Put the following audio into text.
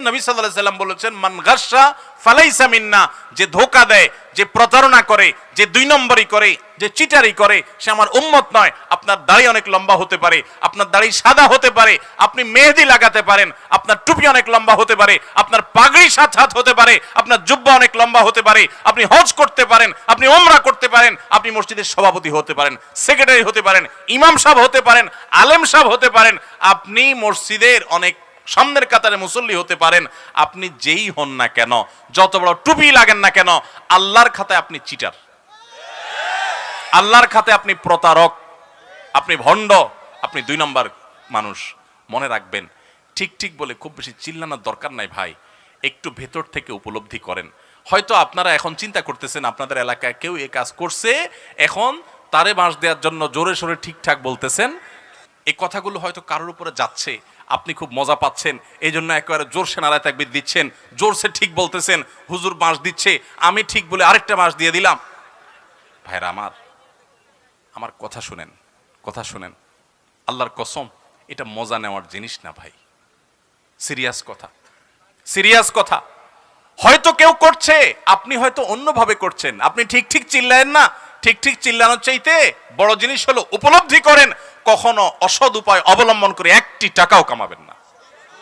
নবী সাল্লাল্লাহু আলাইহি সাল্লাম বলেছেন, মান গাশশা ফালাইসা মিন্না, যে ধোঁকা দেয়, যে প্রতারণা করে, যে দুই নম্বরই করে, যে চিটারি করে, সে আমার উম্মত নয়। আপনার দাড়ি অনেক লম্বা হতে পারে, আপনার দাড়ি সাদা হতে পারে, আপনি মেহেদি লাগাতে পারেন, আপনার টুপি অনেক লম্বা হতে পারে, আপনার পাগড়ি 7 হাত হতে পারে, আপনার জুব্বা অনেক লম্বা হতে পারে, আপনি হজ করতে পারেন, আপনি উমরা করতে পারেন, আপনি মসজিদের সভাপতি হতে পারেন, সেক্রেটারি হতে পারেন, ইমাম সাহেব হতে পারেন, আলেম সাহেব হতে পারেন, আপনি মসজিদের অনেক সামনের কাতারে মুসল্লি হতে পারেন। আপনি যেই হন না কেন, যত বড় টুপি লাগেন না কেন, আল্লাহর খাতায় আপনি চিটার, আল্লাহর খাতায় আপনি প্রতারক, আপনি ভণ্ড, আপনি 2 নম্বর মানুষ। মনে রাখবেন, ঠিক ঠিক বলে খুব বেশি চিল্লানোর দরকার নাই ভাই, একটু ভেতর থেকে উপলব্ধি করেন। হয়তো আপনারা এখন চিন্তা করতেছেন আপনাদের এলাকায় কেউ এই কাজ করছে, এখন তারে বাঁশ দেওয়ার জন্য জোরে সোরে ঠিকঠাক বলতেছেন। এই কথাগুলো হয়তো কারোর উপরে যাচ্ছে, আপনি খুব মজা পাচ্ছেন, এই জন্য একেবারে জোরসে নারায় তাকবীর দিচ্ছেন, জোরসে ঠিক বলতেছেন, হুজুর বাঁশ দিচ্ছে, আমি ঠিক বলে আরেকটা বাঁশ দিয়ে দিলাম। ভাইরা আমার কথা শুনেন, কথা শুনেন, আল্লাহর কসম, এটা মজা নেওয়ার জিনিস না ভাই, সিরিয়াস কথা, সিরিয়াস কথা। হয়তো কেউ করছে, আপনি হয়তো অন্যভাবে করছেন, আপনি ঠিক ঠিক চিল্লায়েন না। ঠিক ঠিক চিল্লানোর চাইতে বড় জিনিস হলো উপলব্ধি করেন, কখনো অসৎ উপায় অবলম্বন করে 1টি টাকাও কামাবেন না।